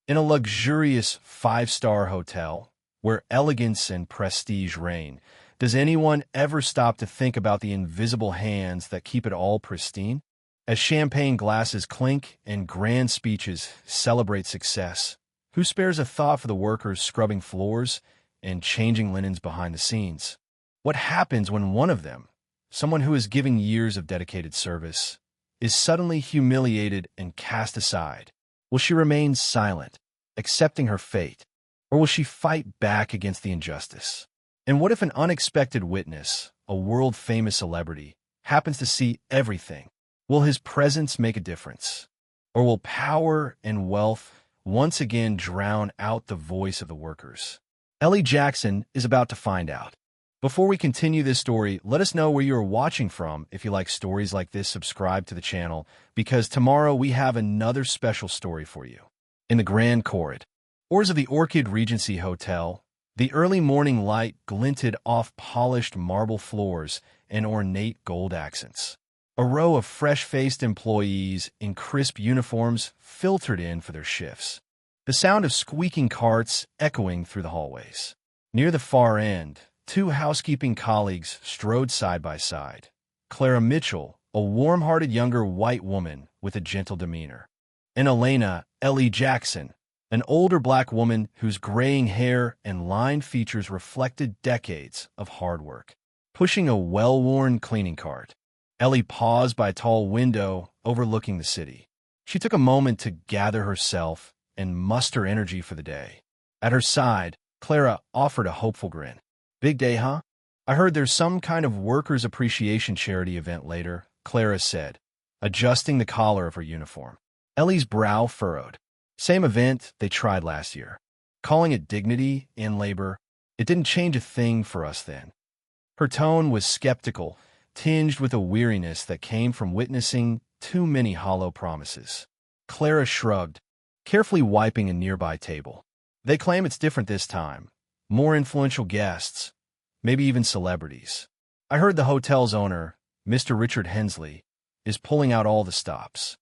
In a luxurious five-star hotel, where elegance and prestige reign, does anyone ever stop to think about the invisible hands that keep it all pristine? As champagne glasses clink and grand speeches celebrate success, who spares a thought for the workers scrubbing floors and changing linens behind the scenes? What happens when one of them, someone who is giving years of dedicated service, is suddenly humiliated and cast aside? Will she remain silent, accepting her fate, or will she fight back against the injustice? And what if an unexpected witness, a world-famous celebrity, happens to see everything? Will his presence make a difference? Or will power and wealth once again drown out the voice of the workers? Ellie Jackson is about to find out. Before we continue this story, let us know where you are watching from. If you like stories like this, subscribe to the channel, because tomorrow we have another special story for you. In the Grand Corridors of the Orchid Regency Hotel, the early morning light glinted off polished marble floors and ornate gold accents. A row of fresh-faced employees in crisp uniforms filtered in for their shifts, the sound of squeaking carts echoing through the hallways. Near the far end, two housekeeping colleagues strode side by side. Clara Mitchell, a warm-hearted younger white woman with a gentle demeanor, and Ellie Jackson, an older black woman whose graying hair and lined features reflected decades of hard work. Pushing a well-worn cleaning cart, Ellie paused by a tall window overlooking the city. She took a moment to gather herself and muster energy for the day. At her side, Clara offered a hopeful grin. "Big day, huh? I heard there's some kind of workers' appreciation charity event later," Clara said, adjusting the collar of her uniform. Ellie's brow furrowed. "Same event they tried last year. Calling it dignity in labor. It didn't change a thing for us then." Her tone was skeptical, tinged with a weariness that came from witnessing too many hollow promises. Clara shrugged, carefully wiping a nearby table. "They claim it's different this time. More influential guests, maybe even celebrities. I heard the hotel's owner, Mr. Richard Hensley, is pulling out all the stops."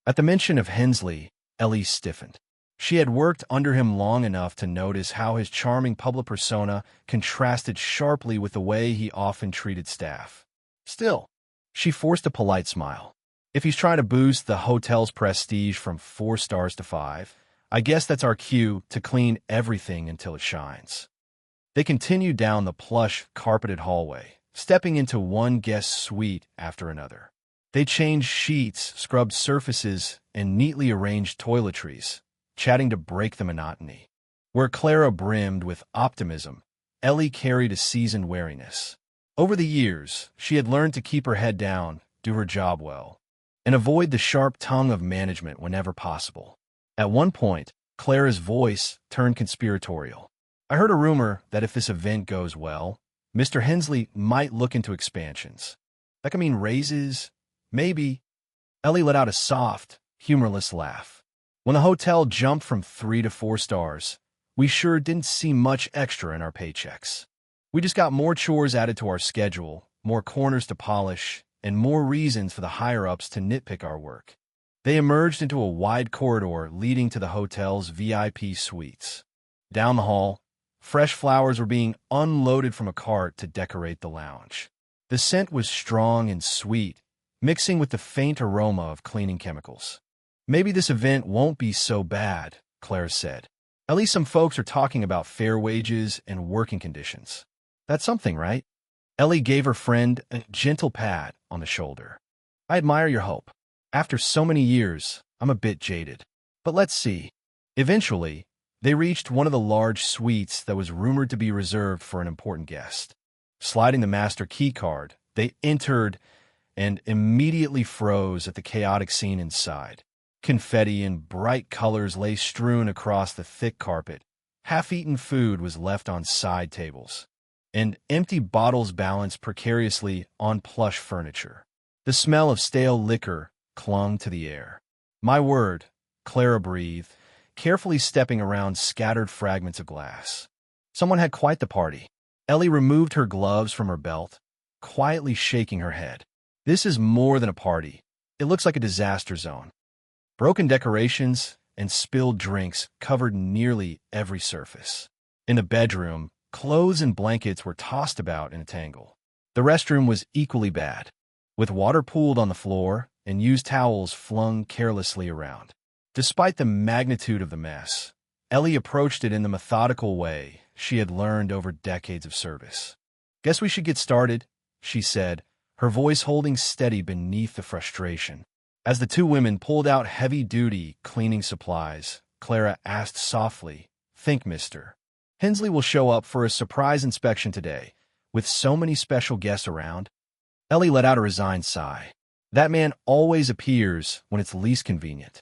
At the mention of Hensley, Ellie stiffened. She had worked under him long enough to notice how his charming public persona contrasted sharply with the way he often treated staff. Still, she forced a polite smile. "If he's trying to boost the hotel's prestige from 4 stars to 5, I guess that's our cue to clean everything until it shines." They continued down the plush, carpeted hallway, stepping into one guest suite after another. They changed sheets, scrubbed surfaces, and neatly arranged toiletries, chatting to break the monotony. Where Clara brimmed with optimism, Ellie carried a seasoned wariness. Over the years, she had learned to keep her head down, do her job well, and avoid the sharp tongue of management whenever possible. At one point, Clara's voice turned conspiratorial. "I heard a rumor that if this event goes well, Mr. Hensley might look into expansions. That could mean raises, maybe." Ellie let out a soft, humorless laugh. "When the hotel jumped from 3 to 4 stars, we sure didn't see much extra in our paychecks. We just got more chores added to our schedule, more corners to polish, and more reasons for the higher-ups to nitpick our work." They emerged into a wide corridor leading to the hotel's VIP suites. Down the hall, fresh flowers were being unloaded from a cart to decorate the lounge. The scent was strong and sweet, mixing with the faint aroma of cleaning chemicals. "Maybe this event won't be so bad," Claire said. "At least some folks are talking about fair wages and working conditions. That's something, right?" Ellie gave her friend a gentle pat on the shoulder. "I admire your hope. After so many years, I'm a bit jaded. But let's see." Eventually, they reached one of the large suites that was rumored to be reserved for an important guest. Sliding the master key card, they entered and immediately froze at the chaotic scene inside. Confetti and bright colors lay strewn across the thick carpet. Half-eaten food was left on side tables, and empty bottles balanced precariously on plush furniture. The smell of stale liquor clung to the air. "My word," Clara breathed, carefully stepping around scattered fragments of glass. Someone had quite the party. Ellie removed her gloves from her belt, quietly shaking her head. "This is more than a party. It looks like a disaster zone. Broken decorations, and spilled drinks covered nearly every surface. In the bedroom, clothes and blankets were tossed about in a tangle. The restroom was equally bad, with water pooled on the floor and used towels flung carelessly around. Despite the magnitude of the mess, Ellie approached it in the methodical way she had learned over decades of service. "Guess we should get started," she said, her voice holding steady beneath the frustration. As the two women pulled out heavy-duty cleaning supplies, Clara asked softly, "Think, Mr. Hensley will show up for a surprise inspection today, with so many special guests around?" Ellie let out a resigned sigh. That man always appears when it's least convenient.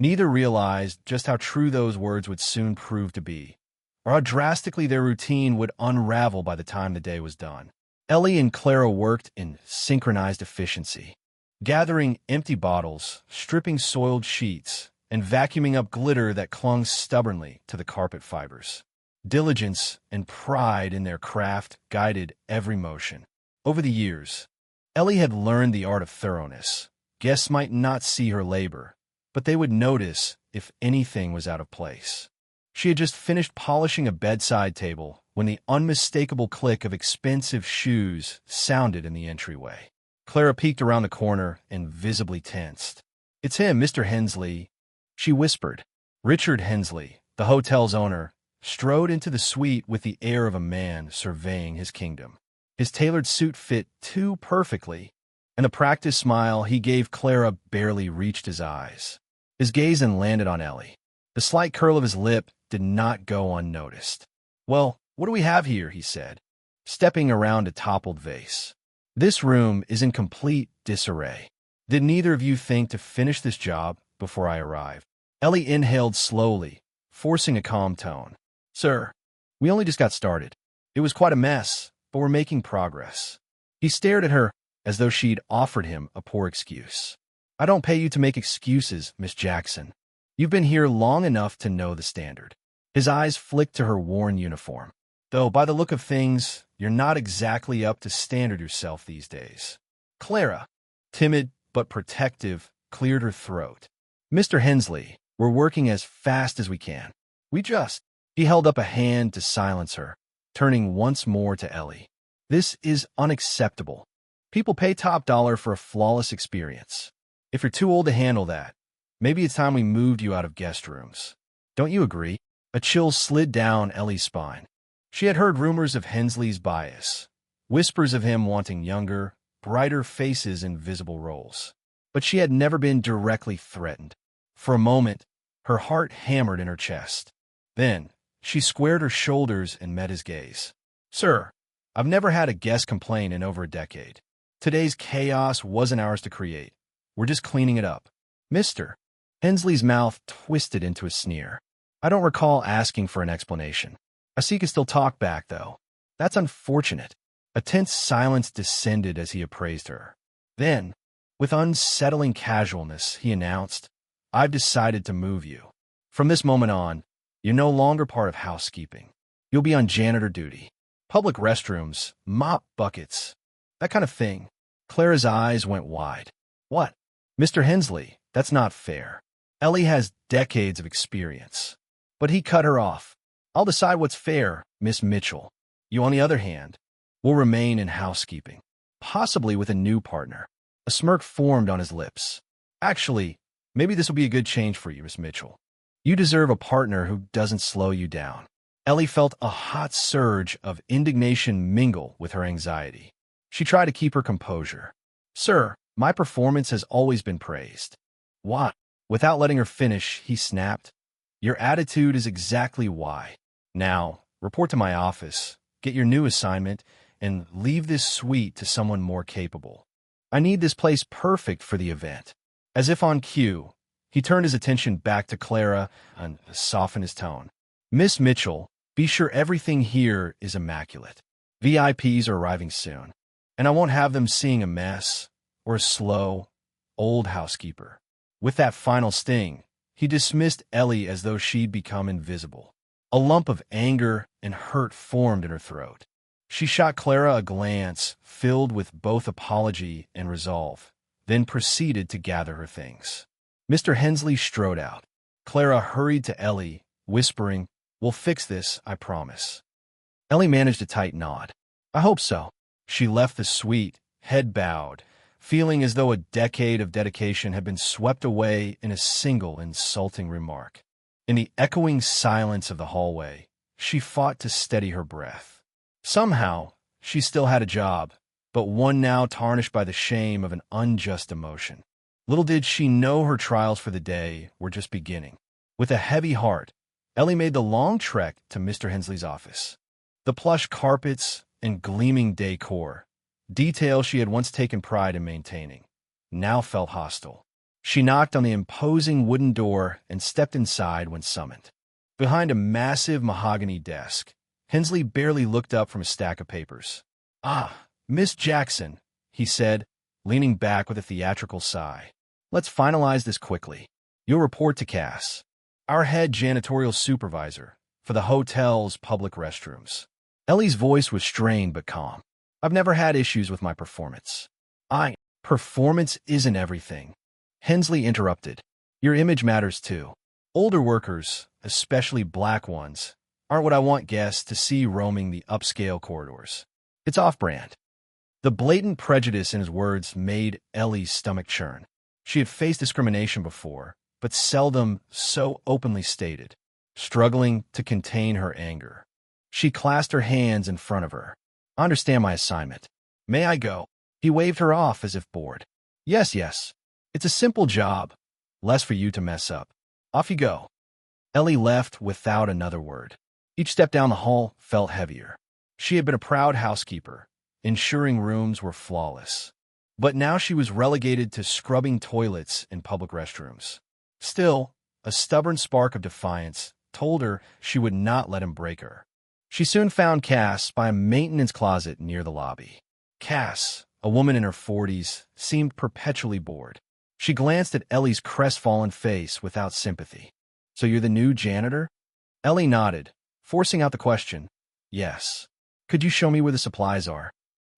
Neither realized just how true those words would soon prove to be, or how drastically their routine would unravel by the time the day was done. Ellie and Clara worked in synchronized efficiency, gathering empty bottles, stripping soiled sheets, and vacuuming up glitter that clung stubbornly to the carpet fibers. Diligence and pride in their craft guided every motion. Over the years, Ellie had learned the art of thoroughness. Guests might not see her labor, but they would notice if anything was out of place. She had just finished polishing a bedside table when the unmistakable click of expensive shoes sounded in the entryway. Clara peeked around the corner and visibly tensed. "It's him, Mr. Hensley," she whispered. Richard Hensley, the hotel's owner, strode into the suite with the air of a man surveying his kingdom. His tailored suit fit too perfectly, and the practiced smile he gave Clara barely reached his eyes. His gaze then landed on Ellie. The slight curl of his lip did not go unnoticed. "Well, what do we have here?" he said, stepping around a toppled vase. "This room is in complete disarray. Did neither of you think to finish this job before I arrive?" Ellie inhaled slowly, forcing a calm tone. "Sir, we only just got started. It was quite a mess, but we're making progress." He stared at her as though she'd offered him a poor excuse. "I don't pay you to make excuses, Miss Jackson. You've been here long enough to know the standard." His eyes flicked to her worn uniform. "Though, by the look of things, you're not exactly up to standard yourself these days." Clara, timid but protective, cleared her throat. "Mr. Hensley, we're working as fast as we can. He held up a hand to silence her, turning once more to Ellie. "This is unacceptable. People pay top dollar for a flawless experience. If you're too old to handle that, maybe it's time we moved you out of guest rooms. Don't you agree?" A chill slid down Ellie's spine. She had heard rumors of Hensley's bias, whispers of him wanting younger, brighter faces in visible roles. But she had never been directly threatened. For a moment, her heart hammered in her chest. Then, she squared her shoulders and met his gaze. "Sir, I've never had a guest complain in over a decade. Today's chaos wasn't ours to create. We're just cleaning it up." "Mr." Hensley's mouth twisted into a sneer. "I don't recall asking for an explanation. I see you can still talk back, though. That's unfortunate." A tense silence descended as he appraised her. Then, with unsettling casualness, he announced, "I've decided to move you. From this moment on, you're no longer part of housekeeping. You'll be on janitor duty. Public restrooms, mop buckets, that kind of thing." Clara's eyes went wide. "What?" "Mr. Hensley, that's not fair. Ellie has decades of experience." But he cut her off. "I'll decide what's fair, Miss Mitchell. You, on the other hand, will remain in housekeeping, possibly with a new partner." A smirk formed on his lips. "Actually, maybe this will be a good change for you, Miss Mitchell. You deserve a partner who doesn't slow you down." Ellie felt a hot surge of indignation mingle with her anxiety. She tried to keep her composure. "Sir, my performance has always been praised." "What?" Without letting her finish, he snapped. "Your attitude is exactly why. Now, report to my office, get your new assignment, and leave this suite to someone more capable. I need this place perfect for the event." As if on cue, he turned his attention back to Clara and softened his tone. "Miss Mitchell, be sure everything here is immaculate. VIPs are arriving soon, and I won't have them seeing a mess or a slow, old housekeeper." With that final sting, he dismissed Ellie as though she'd become invisible. A lump of anger and hurt formed in her throat. She shot Clara a glance filled with both apology and resolve, then proceeded to gather her things. Mr. Hensley strode out. Clara hurried to Ellie, whispering, "We'll fix this, I promise." Ellie managed a tight nod. "I hope so." She left the suite, head bowed, feeling as though a decade of dedication had been swept away in a single insulting remark. In the echoing silence of the hallway, she fought to steady her breath. Somehow, she still had a job, but one now tarnished by the shame of an unjust emotion. Little did she know her trials for the day were just beginning. With a heavy heart, Ellie made the long trek to Mr. Hensley's office. The plush carpets and gleaming decor, details she had once taken pride in maintaining, now felt hostile. She knocked on the imposing wooden door and stepped inside when summoned. Behind a massive mahogany desk, Hensley barely looked up from a stack of papers. "Ah, Miss Jackson," he said, leaning back with a theatrical sigh. "Let's finalize this quickly. You'll report to Cass, our head janitorial supervisor, for the hotel's public restrooms." Ellie's voice was strained but calm. "I've never had issues with my performance." Performance isn't everything," Hensley interrupted. "Your image matters too. Older workers, especially black ones, aren't what I want guests to see roaming the upscale corridors. It's off-brand." The blatant prejudice in his words made Ellie's stomach churn. She had faced discrimination before, but seldom so openly stated, struggling to contain her anger. She clasped her hands in front of her. "I understand my assignment. May I go?" He waved her off as if bored. Yes. It's a simple job. Less for you to mess up. Off you go." Ellie left without another word. Each step down the hall felt heavier. She had been a proud housekeeper, ensuring rooms were flawless. But now she was relegated to scrubbing toilets in public restrooms. Still, a stubborn spark of defiance told her she would not let him break her. She soon found Cass by a maintenance closet near the lobby. Cass, a woman in her 40s, seemed perpetually bored. She glanced at Ellie's crestfallen face without sympathy. "So you're the new janitor?" Ellie nodded, forcing out the question. "Yes. Could you show me where the supplies are?"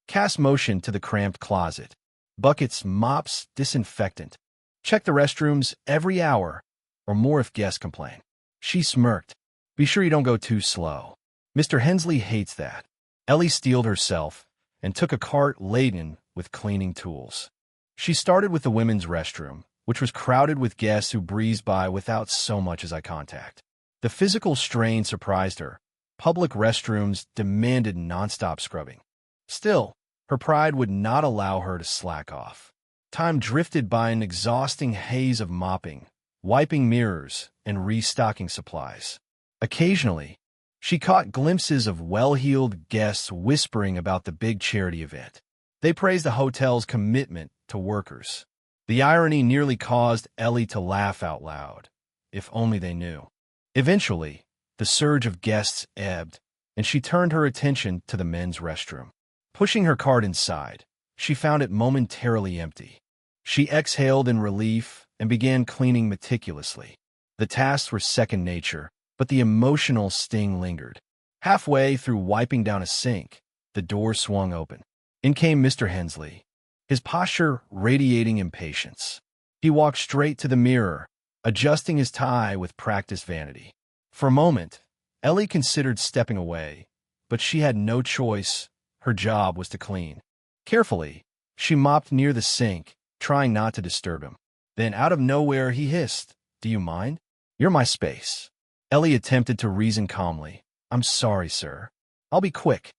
Cass motioned to the cramped closet. "Buckets, mops, disinfectant. Check the restrooms every hour, or more if guests complain." She smirked. "Be sure you don't go too slow. Mr. Hensley hates that." Ellie steeled herself and took a cart laden with cleaning tools. She started with the women's restroom, which was crowded with guests who breezed by without so much as eye contact. The physical strain surprised her. Public restrooms demanded nonstop scrubbing. Still, her pride would not allow her to slack off. Time drifted by an exhausting haze of mopping, wiping mirrors, and restocking supplies. Occasionally, she caught glimpses of well-heeled guests whispering about the big charity event. They praised the hotel's commitment to workers. The irony nearly caused Ellie to laugh out loud, if only they knew. Eventually, the surge of guests ebbed, and she turned her attention to the men's restroom. Pushing her cart inside, she found it momentarily empty. She exhaled in relief and began cleaning meticulously. The tasks were second nature, but the emotional sting lingered. Halfway through wiping down a sink, the door swung open. In came Mr. Hensley, his posture radiating impatience. He walked straight to the mirror, adjusting his tie with practiced vanity. For a moment, Ellie considered stepping away, but she had no choice. Her job was to clean. Carefully, she mopped near the sink, trying not to disturb him. Then out of nowhere he hissed, "Do you mind? You're my space." Ellie attempted to reason calmly. "I'm sorry, sir. I'll be quick."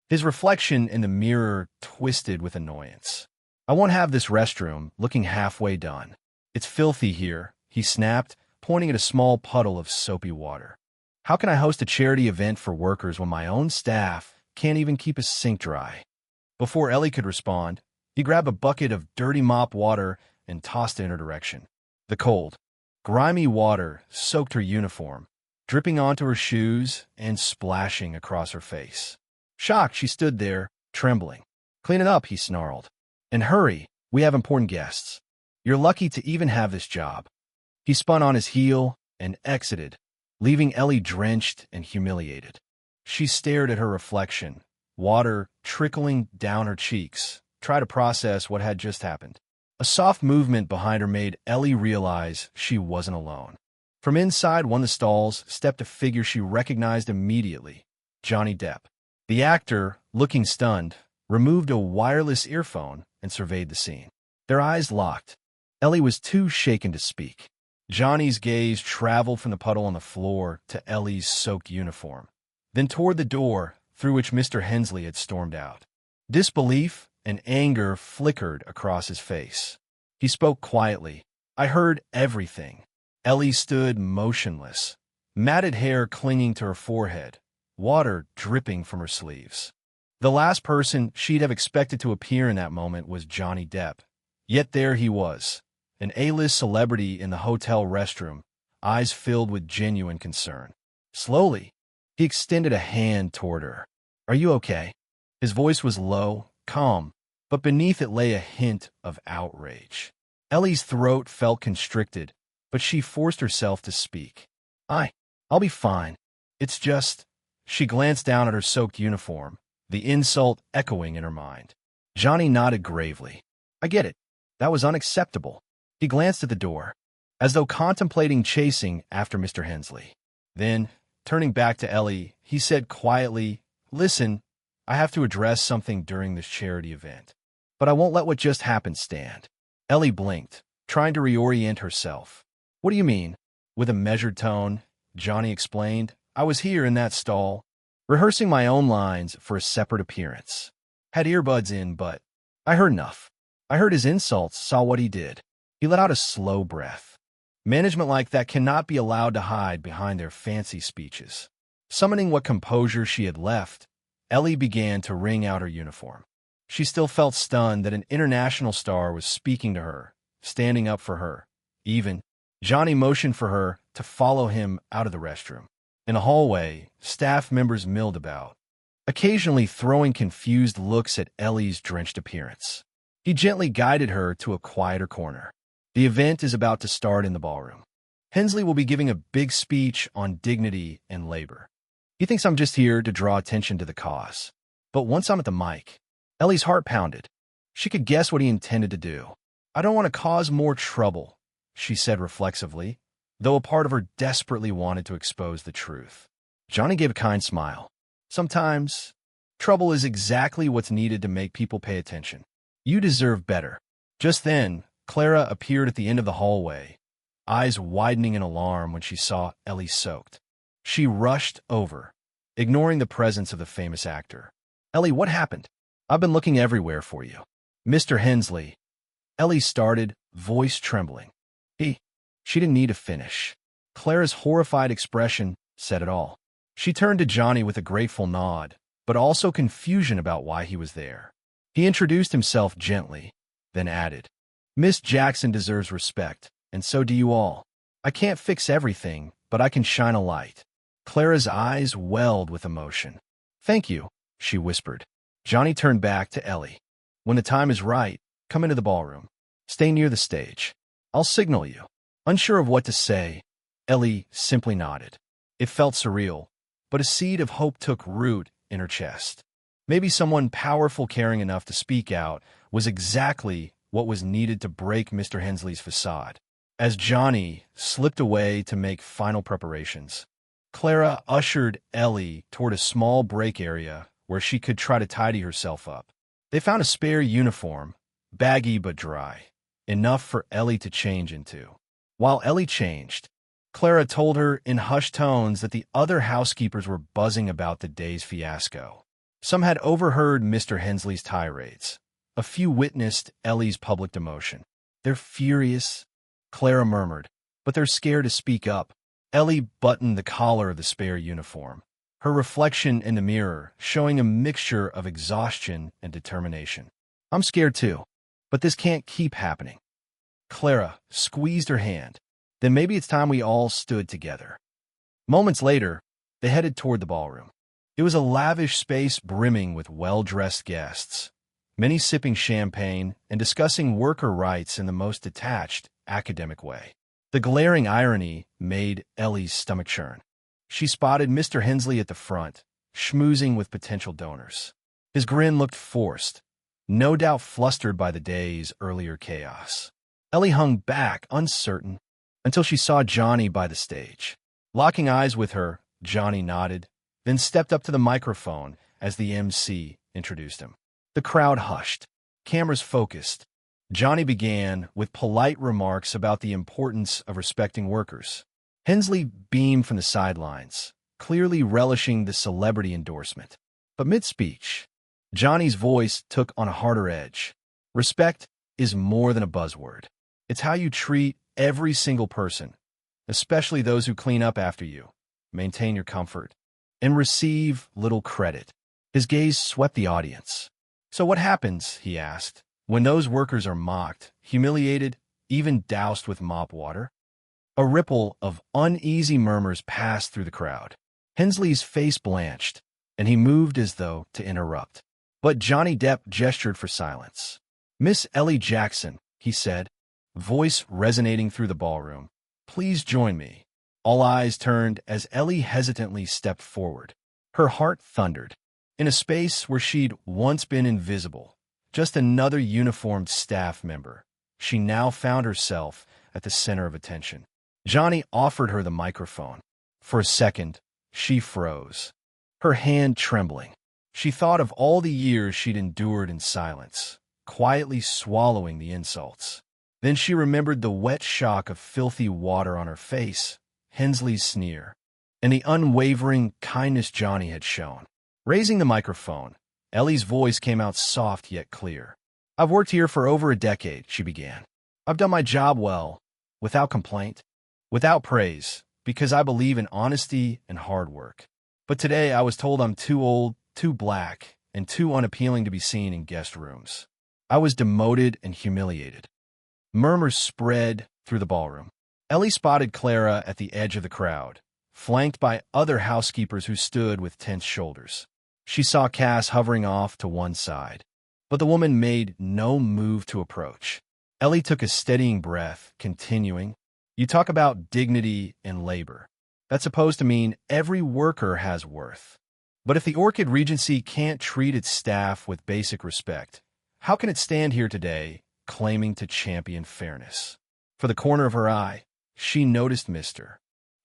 His reflection in the mirror twisted with annoyance. "I won't have this restroom looking halfway done. It's filthy here," he snapped, pointing at a small puddle of soapy water. "How can I host a charity event for workers when my own staff can't even keep a sink dry?" Before Ellie could respond, he grabbed a bucket of dirty mop water and tossed it in her direction. The cold, grimy water soaked her uniform, dripping onto her shoes and splashing across her face. Shocked, she stood there, trembling. "Clean it up," he snarled. "And hurry, we have important guests. You're lucky to even have this job." He spun on his heel and exited, leaving Ellie drenched and humiliated. She stared at her reflection, water trickling down her cheeks, try to process what had just happened. A soft movement behind her made Ellie realize she wasn't alone. From inside one of the stalls stepped a figure she recognized immediately, Johnny Depp. The actor, looking stunned, removed a wireless earphone and surveyed the scene. Their eyes locked. Ellie was too shaken to speak. Johnny's gaze traveled from the puddle on the floor to Ellie's soaked uniform, then toward the door through which Mr. Hensley had stormed out. Disbelief and anger flickered across his face. He spoke quietly. "I heard everything." Ellie stood motionless, matted hair clinging to her forehead, water dripping from her sleeves. The last person she'd have expected to appear in that moment was Johnny Depp. Yet there he was, an A-list celebrity in the hotel restroom, eyes filled with genuine concern. Slowly, he extended a hand toward her. "Are you okay?" His voice was low, calm, but beneath it lay a hint of outrage. Ellie's throat felt constricted, but she forced herself to speak. I'll be fine. It's just..." She glanced down at her soaked uniform, the insult echoing in her mind. Johnny nodded gravely. "I get it. That was unacceptable." He glanced at the door, as though contemplating chasing after Mr. Hensley. Then, turning back to Ellie, he said quietly, "Listen, I have to address something during this charity event, but I won't let what just happened stand." Ellie blinked, trying to reorient herself. "What do you mean?" With a measured tone, Johnny explained, "I was here in that stall, rehearsing my own lines for a separate appearance. Had earbuds in, but I heard enough. I heard his insults, saw what he did." He let out a slow breath. Management like that cannot be allowed to hide behind their fancy speeches. Summoning what composure she had left, Ellie began to wring out her uniform. She still felt stunned that an international star was speaking to her, standing up for her. Even, Johnny motioned for her to follow him out of the restroom. In the hallway, staff members milled about, occasionally throwing confused looks at Ellie's drenched appearance. He gently guided her to a quieter corner. "The event is about to start in the ballroom. Hensley will be giving a big speech on dignity and labor. He thinks I'm just here to draw attention to the cause. But once I'm at the mic..." Ellie's heart pounded. She could guess what he intended to do. "I don't want to cause more trouble," she said reflexively, though a part of her desperately wanted to expose the truth. Johnny gave a kind smile. "Sometimes, trouble is exactly what's needed to make people pay attention. You deserve better." Just then, Clara appeared at the end of the hallway, eyes widening in alarm when she saw Ellie soaked. She rushed over, ignoring the presence of the famous actor. "Ellie, what happened? I've been looking everywhere for you." "Mr. Hensley," Ellie started, voice trembling. She didn't need to finish. Clara's horrified expression said it all. She turned to Johnny with a grateful nod, but also confusion about why he was there. He introduced himself gently, then added, "Miss Jackson deserves respect, and so do you all. I can't fix everything, but I can shine a light." Clara's eyes welled with emotion. "Thank you," she whispered. Johnny turned back to Ellie. "When the time is right, come into the ballroom. Stay near the stage. I'll signal you." Unsure of what to say, Ellie simply nodded. It felt surreal, but a seed of hope took root in her chest. Maybe someone powerful caring enough to speak out was exactly what was needed to break Mr. Hensley's facade. As Johnny slipped away to make final preparations, Clara ushered Ellie toward a small break area where she could try to tidy herself up. They found a spare uniform, baggy but dry, enough for Ellie to change into. While Ellie changed, Clara told her in hushed tones that the other housekeepers were buzzing about the day's fiasco. Some had overheard Mr. Hensley's tirades. A few witnessed Ellie's public demotion. "They're furious," Clara murmured, "but they're scared to speak up." Ellie buttoned the collar of the spare uniform, her reflection in the mirror showing a mixture of exhaustion and determination. "I'm scared too, but this can't keep happening." Clara squeezed her hand. "Then maybe it's time we all stood together." Moments later, they headed toward the ballroom. It was a lavish space brimming with well-dressed guests, many sipping champagne and discussing worker rights in the most detached, academic way. The glaring irony made Ellie's stomach churn. She spotted Mr. Hensley at the front, schmoozing with potential donors. His grin looked forced, no doubt flustered by the day's earlier chaos. Ellie hung back, uncertain. until she saw Johnny by the stage. Locking eyes with her, Johnny nodded, then stepped up to the microphone as the MC introduced him. The crowd hushed. Cameras focused. Johnny began with polite remarks about the importance of respecting workers. Hensley beamed from the sidelines, clearly relishing the celebrity endorsement. But mid-speech, Johnny's voice took on a harder edge. Respect is more than a buzzword. It's how you treat every single person, especially those who clean up after you, maintain your comfort, and receive little credit. His gaze swept the audience. So what happens, he asked, when those workers are mocked, humiliated, even doused with mop water? A ripple of uneasy murmurs passed through the crowd. Hensley's face blanched, and he moved as though to interrupt. But Johnny Depp gestured for silence. "Miss Ellie Jackson," he said, voice resonating through the ballroom, "please join me." All eyes turned as Ellie hesitantly stepped forward. Her heart thundered. In a space where she'd once been invisible, just another uniformed staff member, she now found herself at the center of attention. Johnny offered her the microphone. For a second, she froze, her hand trembling. She thought of all the years she'd endured in silence, quietly swallowing the insults. Then she remembered the wet shock of filthy water on her face, Hensley's sneer, and the unwavering kindness Johnny had shown. Raising the microphone, Ellie's voice came out soft yet clear. "I've worked here for over a decade," she began. "I've done my job well, without complaint, without praise, because I believe in honesty and hard work. But today I was told I'm too old, too black, and too unappealing to be seen in guest rooms. I was demoted and humiliated." Murmurs spread through the ballroom. Ellie spotted Clara at the edge of the crowd, flanked by other housekeepers who stood with tense shoulders. She saw Cass hovering off to one side, but the woman made no move to approach. Ellie took a steadying breath, continuing, "You talk about dignity in labor. That's supposed to mean every worker has worth. But if the Orchid Regency can't treat its staff with basic respect, how can it stand here today claiming to champion fairness?" For the corner of her eye, she noticed Mr.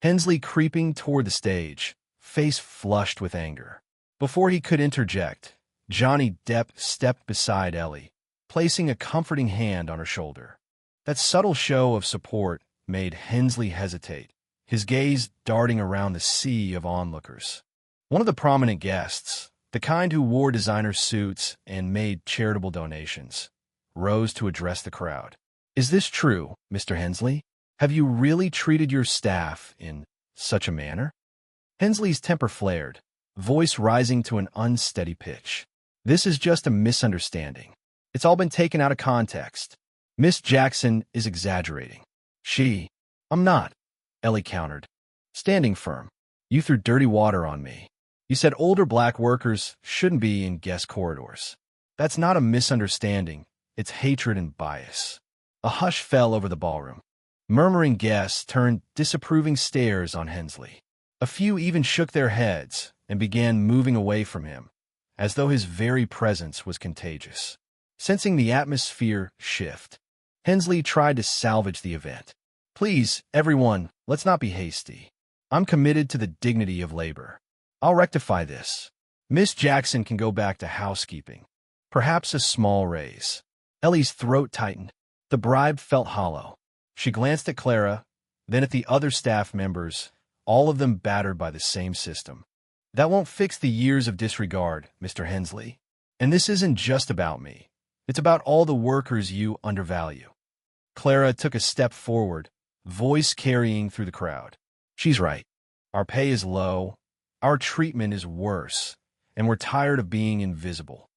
Hensley creeping toward the stage, face flushed with anger. Before he could interject, Johnny Depp stepped beside Ellie, placing a comforting hand on her shoulder. That subtle show of support made Hensley hesitate, his gaze darting around the sea of onlookers. One of the prominent guests, the kind who wore designer suits and made charitable donations, rose to address the crowd. "Is this true, Mr. Hensley? Have you really treated your staff in such a manner?" Hensley's temper flared, voice rising to an unsteady pitch. "This is just a misunderstanding. It's all been taken out of context. Miss Jackson is exaggerating." "I'm not," Ellie countered, standing firm. "You threw dirty water on me. You said older black workers shouldn't be in guest corridors. That's not a misunderstanding. It's hatred and bias." A hush fell over the ballroom. Murmuring guests turned disapproving stares on Hensley. A few even shook their heads and began moving away from him, as though his very presence was contagious. Sensing the atmosphere shift, Hensley tried to salvage the event. "Please, everyone, let's not be hasty. I'm committed to the dignity of labor. I'll rectify this. Miss Jackson can go back to housekeeping. Perhaps a small raise." Ellie's throat tightened. The bribe felt hollow. She glanced at Clara, then at the other staff members, all of them battered by the same system. "That won't fix the years of disregard, Mr. Hensley. And this isn't just about me. It's about all the workers you undervalue." Clara took a step forward, voice carrying through the crowd. "She's right. Our pay is low, our treatment is worse, and we're tired of being invisible."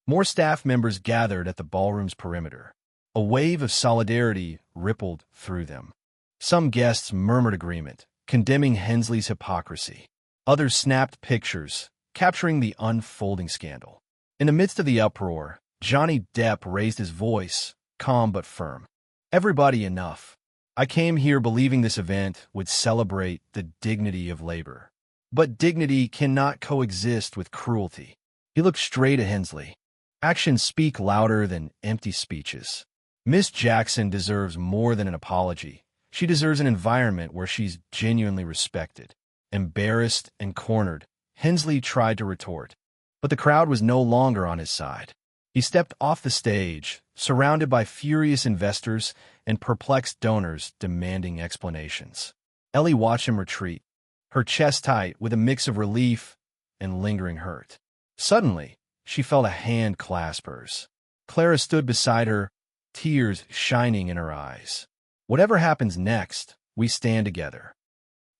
More staff members gathered at the ballroom's perimeter. A wave of solidarity rippled through them. Some guests murmured agreement, condemning Hensley's hypocrisy. Others snapped pictures, capturing the unfolding scandal. In the midst of the uproar, Johnny Depp raised his voice, calm but firm. "Everybody, enough. I came here believing this event would celebrate the dignity of labor. But dignity cannot coexist with cruelty." He looked straight at Hensley. "Actions speak louder than empty speeches. Miss Jackson deserves more than an apology. She deserves an environment where she's genuinely respected. Embarrassed and cornered, Hensley tried to retort, but the crowd was no longer on his side. He stepped off the stage, surrounded by furious investors and perplexed donors demanding explanations. Ellie watched him retreat, her chest tight with a mix of relief and lingering hurt. Suddenly, she felt a hand clasp hers. Clara stood beside her, tears shining in her eyes. "Whatever happens next, we stand together."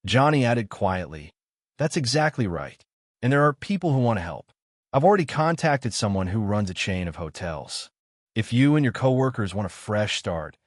Johnny added quietly, "That's exactly right. And there are people who want to help. I've already contacted someone who runs a chain of hotels. If you and your coworkers want a fresh start,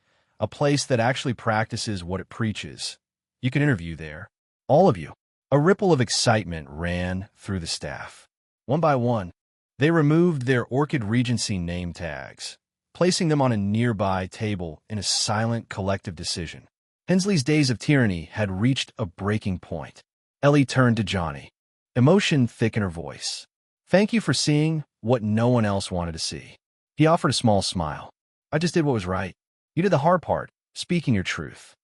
a place that actually practices what it preaches, you can interview there. All of you." A ripple of excitement ran through the staff. One by one, they removed their Orchid Regency name tags, placing them on a nearby table in a silent collective decision. Hensley's days of tyranny had reached a breaking point. Ellie turned to Johnny, emotion thick in her voice. "Thank you for seeing what no one else wanted to see." He offered a small smile. "I just did what was right. You did the hard part, speaking your truth."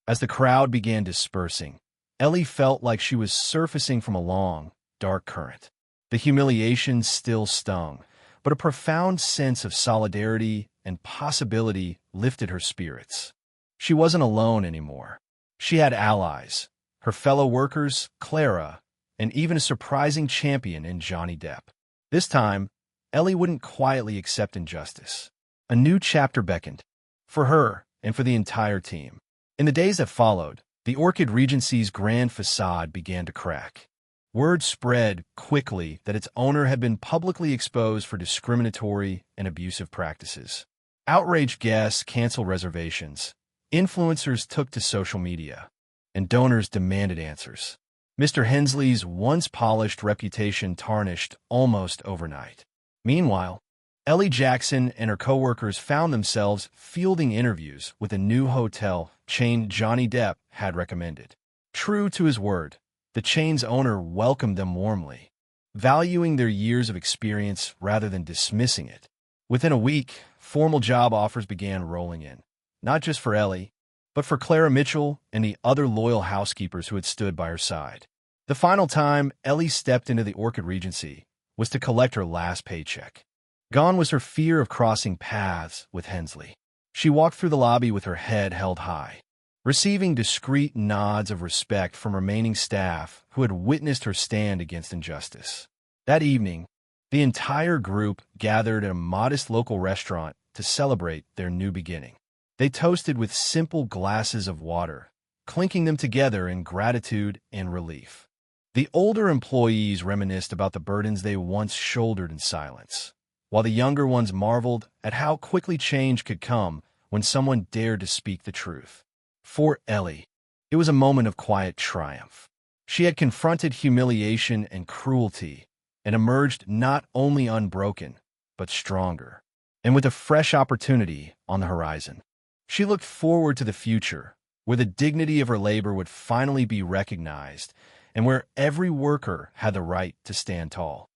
As the crowd began dispersing, Ellie felt like she was surfacing from a long, dark current. The humiliation still stung, but a profound sense of solidarity and possibility lifted her spirits. She wasn't alone anymore. She had allies, her fellow workers, Clara, and even a surprising champion in Johnny Depp. This time, Ellie wouldn't quietly accept injustice. A new chapter beckoned, for her and for the entire team. In the days that followed, the Orchid Regency's grand facade began to crack. Word spread quickly that its owner had been publicly exposed for discriminatory and abusive practices. Outraged guests canceled reservations, influencers took to social media, and donors demanded answers. Mr. Hensley's once polished reputation tarnished almost overnight. Meanwhile, Ellie Jackson and her coworkers found themselves fielding interviews with a new hotel chain Johnny Depp had recommended. True to his word, the chain's owner welcomed them warmly, valuing their years of experience rather than dismissing it. Within a week, formal job offers began rolling in, not just for Ellie, but for Clara Mitchell and the other loyal housekeepers who had stood by her side. The final time Ellie stepped into the Orchid Regency was to collect her last paycheck. Gone was her fear of crossing paths with Hensley. She walked through the lobby with her head held high, receiving discreet nods of respect from remaining staff who had witnessed her stand against injustice. That evening, the entire group gathered at a modest local restaurant to celebrate their new beginning. They toasted with simple glasses of water, clinking them together in gratitude and relief. The older employees reminisced about the burdens they once shouldered in silence, while the younger ones marveled at how quickly change could come when someone dared to speak the truth. For Ellie, it was a moment of quiet triumph. She had confronted humiliation and cruelty and emerged not only unbroken, but stronger, and with a fresh opportunity on the horizon. She looked forward to the future, where the dignity of her labor would finally be recognized and where every worker had the right to stand tall.